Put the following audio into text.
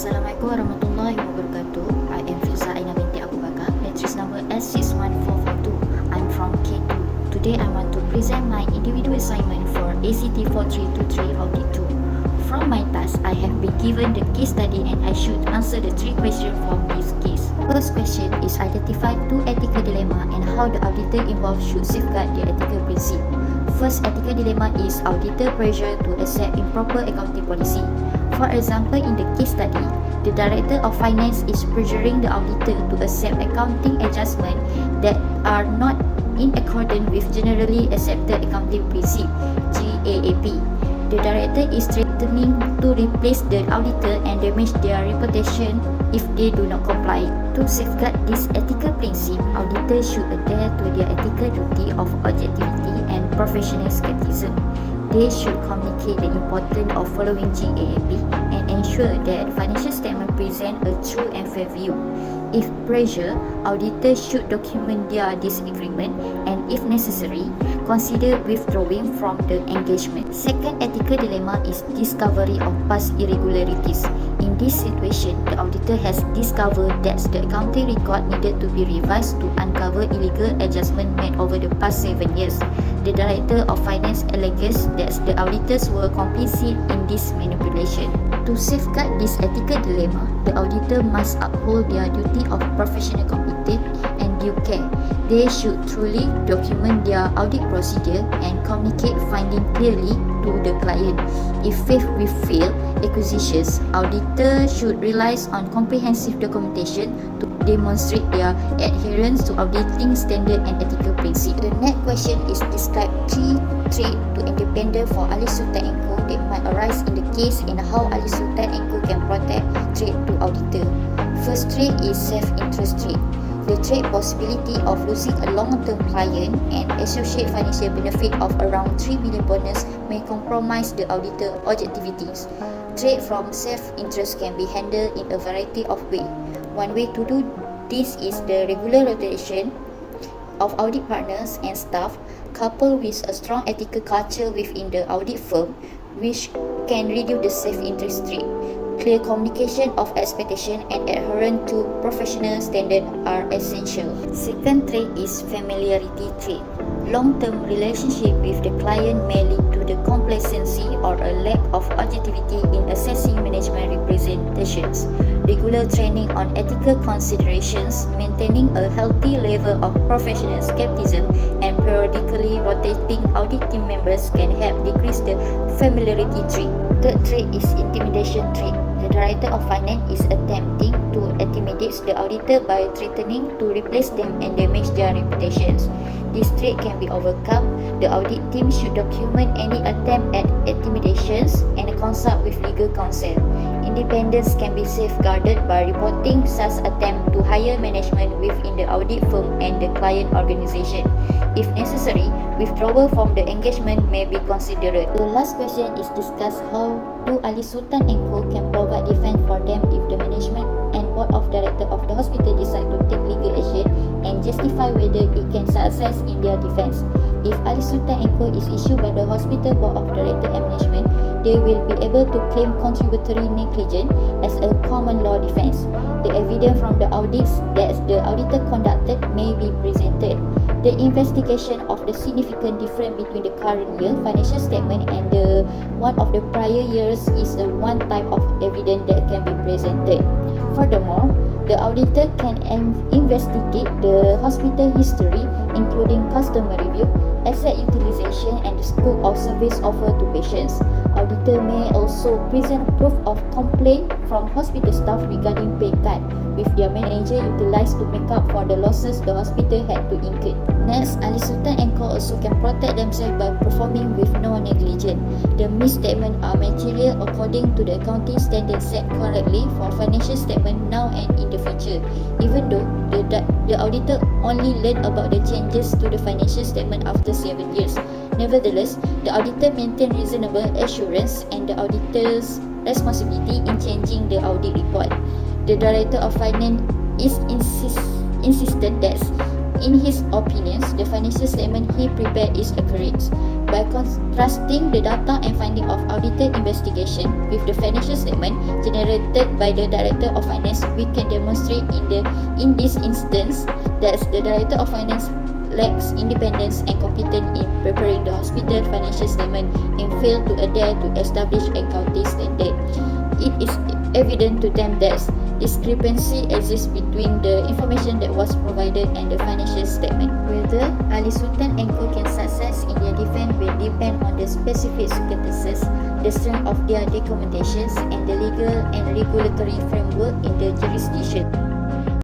Assalamualaikum warahmatullahi wabarakatuh. I am Fiza Aina binti Abu Bakar, matrix number S61442. I'm from K2. Today I want to present my individual assignment for ACT4323 Audit 2. From my task, I have been given the case study and I should answer the 3 questions from this case. First question is identify 2 ethical dilemma and how the auditor involved should safeguard the ethical principle. First ethical dilemma is auditor pressure to accept improper accounting policy. For example, in the case study, the Director of Finance is pressuring the auditor to accept accounting adjustments that are not in accordance with generally accepted accounting principle (GAAP). The Director is threatening to replace the auditor and damage their reputation if they do not comply. To safeguard this ethical principle, auditors should adhere to their ethical duty of objectivity and professional skepticism. They should communicate the importance of following GAAP and ensure that financial statements present a true and fair view. If pressure, auditors should document their disagreement and, if necessary, consider withdrawing from the engagement. Second ethical dilemma is discovery of past irregularities. In this situation, the auditor has discovered that the accounting record needed to be revised to uncover illegal adjustments made over the past 7 years. The Director of Finance alleges that the auditors were complicit in this manipulation. To safeguard this ethical dilemma, the auditor must uphold their duty of professional competence and due care. They should truly document their audit procedure and communicate findings clearly to the client. If faced with failed acquisitions, auditors should rely on comprehensive documentation to demonstrate their adherence to auditing standard and ethical principles. The next question is describe 3 threats to independence for Ali Sultan & Co that might arise in the case and how Ali Sultan & Co can protect threat to auditor. First threat is self-interest threat. The threat possibility of losing a long-term client and associate financial benefit of around 3 million bonus may compromise the auditor objectivities. Threat from self-interest can be handled in a variety of ways. One way to do this is the regular rotation of audit partners and staff, coupled with a strong ethical culture within the audit firm, which can reduce the self-interest threat. Clear communication of expectation and adherence to professional standards are essential. Second trait is familiarity trait. Long-term relationship with the client may lead to the complacency or a lack of objectivity in assessing management representations. Regular training on ethical considerations, maintaining a healthy level of professional skepticism, and periodically rotating audit team members can help decrease the familiarity trait. Third trait is intimidation trait. The Director of Finance is attempting to intimidate the auditor by threatening to replace them and damage their reputations. This trait can be overcome. The audit team should document any attempt at intimidations and consult with legal counsel. Independence can be safeguarded by reporting such attempt to higher management within the audit firm and the client organization. If necessary, withdrawal from the engagement may be considered. The last question is discuss how do Ali Sultan & Co can provide defense for them if the management and board of directors of the hospital decide to take legal action and justify whether it can success in their defense. If Ali Sultan & Co is issued by the hospital board of directors and management, they will be able to claim contributory negligence as a common law defense. The evidence from the audits that the auditor conducted may be presented. The investigation of the significant difference between the current year financial statement and the one of the prior years is one type of evidence that can be presented. Furthermore, the auditor can investigate the hospital history, including customer review, asset utilization, and the scope of service offered to patients. Auditor may also present proof of complaint from hospital staff regarding pay cut, with their manager utilized to make up for the losses the hospital had to incur. Next, Ali Sultan & Co also can protect themselves by performing with no negligence. The misstatements are material according to the accounting standards set correctly for financial statement now and in the future, even though the auditor only learned about the changes to the financial statement after 7 years. Nevertheless, the auditor maintained reasonable assurance and the auditor's responsibility in changing the audit report. The Director of Finance is insisted that In his opinions, the financial statement he prepared is accurate. By contrasting the data and finding of audited investigation with the financial statement generated by the Director of Finance, we can demonstrate in this instance that the Director of Finance lacks independence and competence in preparing the hospital financial statement and failed to adhere to established accounting standard. It is evident to them that discrepancy exists between the information that was provided and the financial statement. Whether Ali Sultan and Co can success in their defense will depend on the specific circumstances, the strength of their documentations, and the legal and regulatory framework in the jurisdiction.